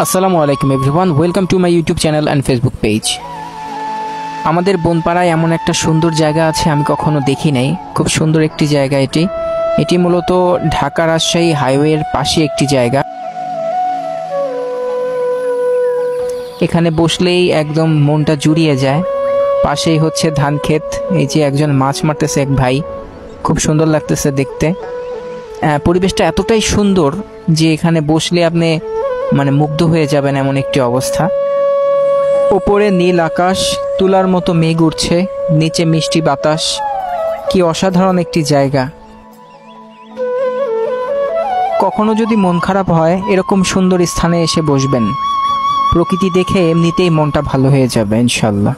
আসসালামু আলাইকুম everyone, welcome to my YouTube channel and Facebook page. আমাদের বনপাড়ায় এমন একটা সুন্দর জায়গা আছে, আমি কখনো দেখি নাই। খুব সুন্দর একটি জায়গা এটি। এটি মূলত ঢাকা রাজশাহী হাইওয়ের পাশে একটি জায়গা। এখানে বসলেই একদম মনটা জুড়িয়ে যায়। পাশেই হচ্ছে ধান ক্ষেত। এই যে একজন মাছ মারতেছে এক ভাই, খুব সুন্দর লাগতেছে দেখতে। পরিবেশটা এতটাই সুন্দর যে এখানে বসলে আপনি মুগ্ধ হয়ে যাবেন, এমন একটি অবস্থা। ওপরে নীল আকাশ, তুলার মতো মেঘ উঠছে, নিচে মিষ্টি বাতাস। কি অসাধারণ একটি জায়গা। কখনো যদি মন খারাপ হয়, এরকম সুন্দর স্থানে এসে বসবেন। প্রকৃতি দেখে এমনিতেই মনটা ভালো হয়ে যাবে ইনশাল্লাহ।